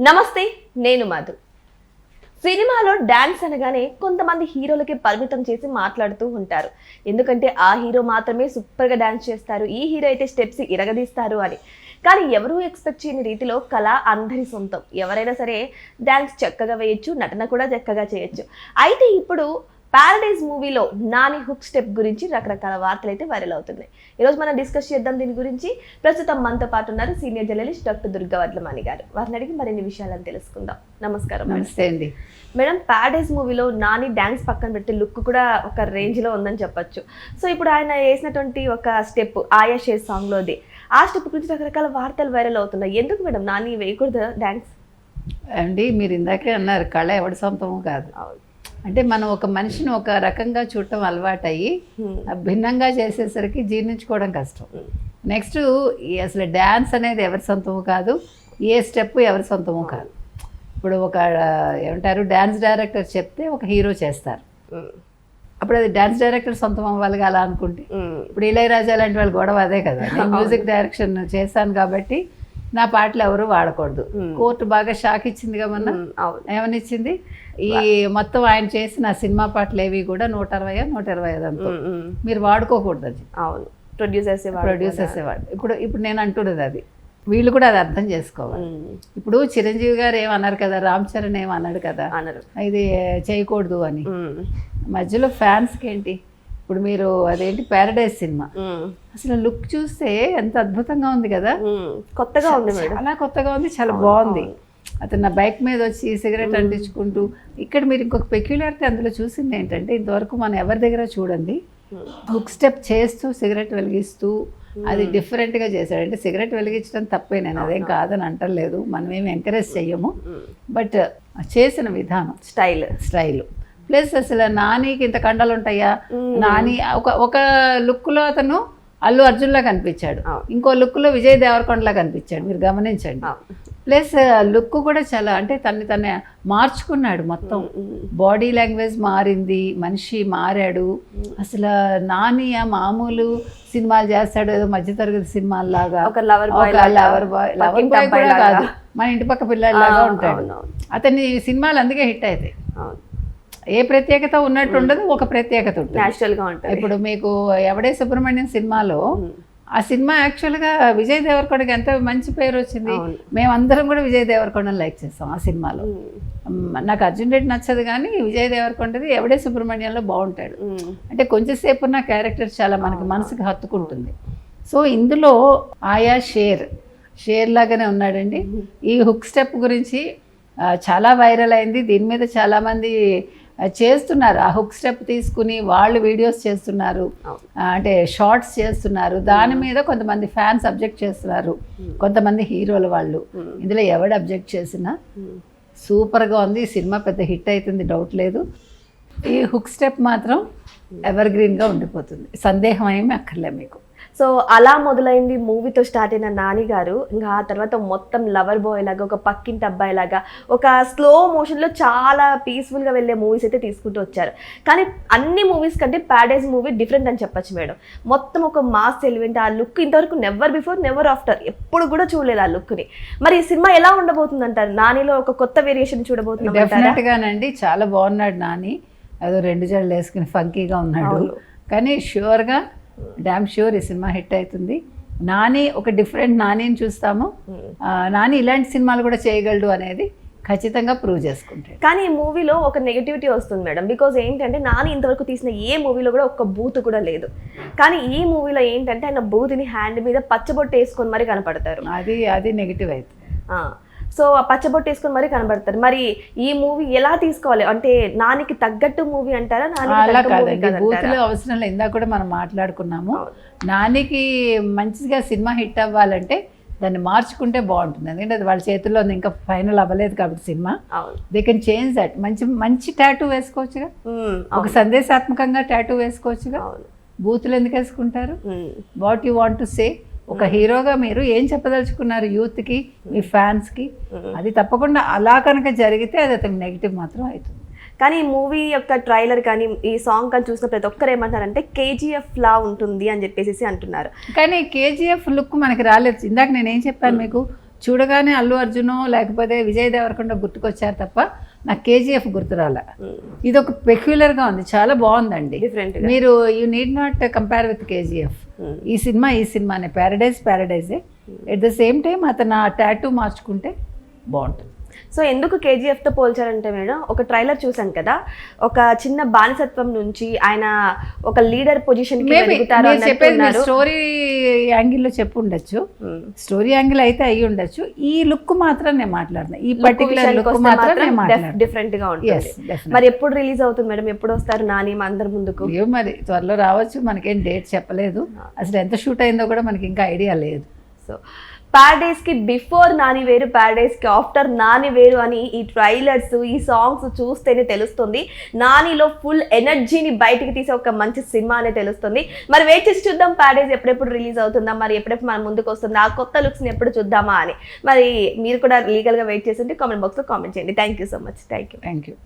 నమస్తే, నేను మధు. సినిమాలో డాన్స్ అనగానే కొంతమంది హీరోలకి పరిమితం చేసి మాట్లాడుతూ ఉంటారు. ఎందుకంటే ఆ హీరో మాత్రమే సూపర్గా డాన్స్ చేస్తారు, ఈ హీరో అయితే స్టెప్స్ ఇరగదీస్తారు అని. కానీ ఎవరూ ఎక్స్పెక్ట్ చేయని రీతిలో కళ అందరి సొంతం. ఎవరైనా సరే డాన్స్ చక్కగా వేయొచ్చు, నటన కూడా చక్కగా చేయొచ్చు. అయితే ఇప్పుడు ప్యారడైజ్ మూవీలో నాని హుక్ స్టెప్ గురించి రకరకాల వార్తలు అయితే వైరల్ అవుతున్నాయి. ఈరోజు మనం డిస్కస్ చేద్దాం దీని గురించి. ప్రస్తుతం మనతో పాటు ఉన్నారు senior journalist doctor Durga Vadlamani గారు. వారిని అడిగి మరిన్ని విషయాలను తెలుసుకుందాం. నమస్కారం. నమస్తే అండి మేడం, ప్యారడైజ్ మూవీలో నాని డాన్స్ పక్కన పెట్టి లుక్ కూడా ఒక రేంజ్లో ఉందని చెప్పొచ్చు. సో ఇప్పుడు ఆయన వేసినటువంటి ఒక స్టెప్ ఆయా షేర్ సాంగ్లోది, ఆ స్టెప్ గురించి రకరకాల వార్తలు వైరల్ అవుతున్నాయి. ఎందుకు మేడం నాని వేయకూడదు డాన్స్ అండి? మీరు ఇందాకే అన్నారు కళ ఎవడి సొంతమో కాదు. అంటే మనం ఒక మనిషిని ఒక రకంగా చూడటం అలవాటయ్యి భిన్నంగా చేసేసరికి జీర్ణించుకోవడం కష్టం. నెక్స్ట్ అసలు డ్యాన్స్ అనేది ఎవరి సొంతమో కాదు, ఏ స్టెప్ ఎవరి సొంతమో కాదు. ఇప్పుడు ఒక ఏమంటారు, డ్యాన్స్ డైరెక్టర్ చెప్తే ఒక హీరో చేస్తారు. అప్పుడు అది డ్యాన్స్ డైరెక్టర్ సొంతం అవ్వాలి అలా అనుకుంటే. ఇప్పుడు ఇళయరాజా లాంటి వాళ్ళ గొడవ అదే కదా, నేను మ్యూజిక్ డైరెక్షన్ చేశాను కాబట్టి నా పాటలు ఎవరు వాడకూడదు. కోర్టు బాగా షాక్ ఇచ్చిందిగా మొన్న. ఏమని ఇచ్చింది? ఈ మొత్తం ఆయన చేసిన సినిమా పాటలు ఏవి కూడా 120 అంతా మీరు వాడుకోకూడదు అది. అవును, ప్రొడ్యూసర్స్ వాడు. ఇప్పుడు నేను అంటున్నది అది, వీళ్ళు కూడా అది అర్థం చేసుకోవాలి. ఇప్పుడు చిరంజీవి గారు ఏమన్నారు కదా, రామ్ చరణ్ ఏమన్నాడు కదా, ఇది చేయకూడదు అని. మధ్యలో ఫ్యాన్స్కి ఏంటి? ఇప్పుడు మీరు అదేంటి ప్యారడైజ్ సినిమా అసలు లుక్ చూస్తే ఎంత అద్భుతంగా ఉంది కదా, కొత్తగా ఉంది, చాలా కొత్తగా ఉంది, చాలా బాగుంది. అతను నా బైక్ మీద వచ్చి సిగరెట్ అంటించుకుంటూ. ఇక్కడ మీరు ఇంకొక పెక్యులారిటీ అందులో చూసింది ఏంటంటే, ఇంతవరకు మనం ఎవరి దగ్గర చూడండి, హుక్ స్టెప్ చేస్తూ సిగరెట్ వెలిగిస్తూ అది డిఫరెంట్గా చేశాడు. అంటే సిగరెట్ వెలిగించడం తప్పే, నేను అదేం కాదని అంటలేదు, మనం ఏమి ఎంకరేజ్ చెయ్యము. బట్ చేసిన విధానం, స్టైల్ ప్లస్ అసలు నానికి ఇంత కండలు ఉంటాయా? నాని ఒక లుక్లో అతను అల్లు అర్జున్లా కనిపించాడు, ఇంకో లుక్లో విజయ్ దేవరకొండలా కనిపించాడు. మీరు గమనించండి. ప్లస్ లుక్ కూడా చాలా, అంటే తను మార్చుకున్నాడు మొత్తం. బాడీ లాంగ్వేజ్ మారింది, మనిషి మారాడు. అసలు నాని మామూలు సినిమాలు చేస్తాడు, ఏదో మధ్యతరగతి సినిమాల్లాగా, లవర్ బాయ్ కూడా కాదు, మన ఇంటి పక్క పిల్లలాగా ఉంటాడు. అతని సినిమాలు అందుకే హిట్ అవుతాయి. ఏ ప్రత్యేకత ఉన్నట్టు ఉండదు, ఒక ప్రత్యేకత ఉంటుంది, న్యాచురల్గా ఉంటుంది. ఇప్పుడు మీకు ఎవడే సుబ్రహ్మణ్యం సినిమాలో ఆ సినిమా యాక్చువల్గా విజయ్ దేవరకొండకి ఎంత మంచి పేరు వచ్చింది. మేమందరం కూడా విజయ్ దేవరకొండని లైక్ చేస్తాం ఆ సినిమాలో. నాకు అర్జున్ రెడ్డి నచ్చదు, కానీ విజయ్ దేవరకొండది ఎవడే సుబ్రహ్మణ్యంలో బాగుంటాడు. అంటే కొంచెంసేపు ఉన్న క్యారెక్టర్ చాలా మనకి మనసుకి హత్తుకుంటుంది. సో ఇందులో ఆయా షేర్ లాగానే ఉన్నాడండి. ఈ హుక్ స్టెప్ గురించి చాలా వైరల్ అయింది. దీని మీద చాలామంది చేస్తున్నారు, ఆ హుక్ స్టెప్ తీసుకుని వాళ్ళు వీడియోస్ చేస్తున్నారు, అంటే షార్ట్స్ చేస్తున్నారు. దాని మీద కొంతమంది ఫ్యాన్స్ అబ్జెక్ట్ చేస్తున్నారు, కొంతమంది హీరోల వాళ్ళు. ఇందులో ఎవడు అబ్జెక్ట్ చేసినా సూపర్గా ఉంది, ఈ సినిమా పెద్ద హిట్ అవుతుంది, డౌట్ లేదు. ఈ హుక్ స్టెప్ మాత్రం ఎవర్ గ్రీన్గా ఉండిపోతుంది, సందేహం ఏమీ అక్కర్లే మీకు. సో అలా మొదలైంది మూవీతో స్టార్ట్ అయిన నాని గారు. ఇంకా ఆ తర్వాత మొత్తం లవర్ బాయ్ లాగా, ఒక పక్కింటి అబ్బాయి లాగా, ఒక స్లో మోషన్లో చాలా పీస్ఫుల్గా వెళ్ళే మూవీస్ అయితే తీసుకుంటూ వచ్చారు. కానీ అన్ని మూవీస్ కంటే ప్యారడైజ్ మూవీ డిఫరెంట్ అని చెప్పొచ్చు మేడం. మొత్తం ఒక మాస్ ఎలిమెంట్, ఆ లుక్ ఇంతవరకు నెవర్ బిఫోర్ నెవర్ ఆఫ్టర్ ఎప్పుడు కూడా చూడలేదు ఆ లుక్ని. మరి ఈ సినిమా ఎలా ఉండబోతుంది అంటారు? నానిలో ఒక కొత్త వేరియేషన్ చూడబోతున్నాం. డెఫినెట్గానండి, చాలా బాగున్నాడు నాని. అదో 2 జడలు వేసుకుని ఫంకీగా ఉన్నాడు. కానీ ష్యూర్గా, డ్యామ్ ష్యూర్ ఈ సినిమా హిట్ అవుతుంది. నాని ఒక డిఫరెంట్ నానిని చూస్తాము. నాని ఇలాంటి సినిమాలు కూడా చేయగలడు అనేది ఖచ్చితంగా ప్రూవ్ చేసుకుంటాడు. కానీ ఈ మూవీలో ఒక నెగటివిటీ వస్తుంది మేడం. బికాజ్ ఏంటంటే నాని ఇంతవరకు తీసిన ఏ మూవీలో కూడా ఒక్క బూత్ కూడా లేదు. కానీ ఈ మూవీలో ఏంటంటే ఆయన బూత్ని హ్యాండ్ మీద పచ్చబొట్టు వేసుకొని మరీ కనపడతారు. అది నెగిటివ్ అయితే. సో ఆ పచ్చబొట్టు వేసుకొని మరీ కనబడతారు. మరి ఈ మూవీ ఎలా తీసుకోవాలి? అంటే నానికి తగ్గట్టు మూవీ అంటారా? అలా కాదండి, బూతులు అవసరం లేదు. ఇందాక కూడా మనం మాట్లాడుకున్నాము, నానికి మంచిగా సినిమా హిట్ అవ్వాలంటే దాన్ని మార్చుకుంటే బాగుంటుంది. ఎందుకంటే అది వాళ్ళ చేతుల్లో ఇంకా ఫైనల్ అవ్వలేదు కాబట్టి cinema. They can change that. మంచి టాటూ వేసుకోవచ్చుగా, ఒక సందేశాత్మకంగా టాటూ వేసుకోవచ్చుగా. బూతులు ఎందుకు వేసుకుంటారు? What you want to say, ఒక హీరోగా మీరు ఏం చెప్పదలుచుకున్నారు యూత్కి, మీ ఫ్యాన్స్కి, అది తప్పకుండా అలా కనుక జరిగితే అది అతనికి నెగిటివ్ మాత్రం అవుతుంది. కానీ ఈ మూవీ యొక్క ట్రైలర్ కానీ ఈ సాంగ్ కానీ చూసిన ప్రతి ఒక్కరు ఏమంటారంటే కేజీఎఫ్ లా ఉంటుంది అని చెప్పేసి అంటున్నారు. కానీ కేజీఎఫ్ లుక్ మనకి రాలేదు. ఇందాక నేనేం చెప్పాను మీకు, చూడగానే అల్లు అర్జునో లేకపోతే విజయ్ దేవరకొండ గుర్తుకొచ్చారు తప్ప నాకు కేజీఎఫ్ గుర్తురాల. ఇది ఒక పెక్యులర్గా ఉంది, చాలా బాగుందండి. డిఫరెంట్ మీరు you need not compare with KGF. ఈ సినిమానే ప్యారడైజే. ఎట్ ద సేమ్ టైం అతను ఆ టాటూ మార్చుకుంటే బాగుంటుంది. సో ఎందుకు కేజీఎఫ్ తో పోల్చారంటే మేడం, ఒక ట్రైలర్ చూసాం కదా, ఒక చిన్న బానిసత్వం నుంచి ఆయన ఒక లీడర్ పొజిషన్ కి ఎదుగుతారు అన్నట్టున్నారు. స్టోరీ యాంగిల్లో చెప్పు ఉండొచ్చు, స్టోరీ యాంగిల్ అయితే అయ్యి ఉండొచ్చు. ఈ లుక్ మాత్రం నేను మాట్లాడుతున్నా, ఈ పర్టికులర్ లుక్ మాత్రం నేను మాట్లాడుతున్నా. డిఫరెంట్ గా ఉంటుంది. మరి ఎప్పుడు రిలీజ్ అవుతుంది మేడం? ఎప్పుడు వస్తారు నాని అందరి ముందుకు? ఏమో మరి త్వరలో రావచ్చు, మనకేం డేట్ చెప్పలేదు. అసలు ఎంత షూట్ అయిందో కూడా మనకి ఇంకా ఐడియా లేదు. సో ప్యారడైజ్ కి బిఫోర్ నాని వేరు, ప్యారడైజ్ కి ఆఫ్టర్ నాని వేరు అని ఈ ట్రైలర్స్, ఈ సాంగ్స్ చూస్తేనే తెలుస్తుంది. నానిలో ఫుల్ ఎనర్జీని బయటికి తీసే ఒక మంచి సినిమా అనే తెలుస్తుంది. మరి వెయిట్ చేసి చూద్దాం ప్యారడైజ్ ఎప్పుడెప్పుడు రిలీజ్ అవుతుందా, మరి ఎప్పుడెప్పుడు మన ముందుకు వస్తుందా, ఆ కొత్త లుక్స్ ని ఎప్పుడు చూద్దామా అని. మరి మీరు కూడా లీగల్ గా వెయిట్ చేసి ఉంటే కామెంట్ బాక్స్ లో కామెంట్ చేయండి. Thank you so much. Thank you.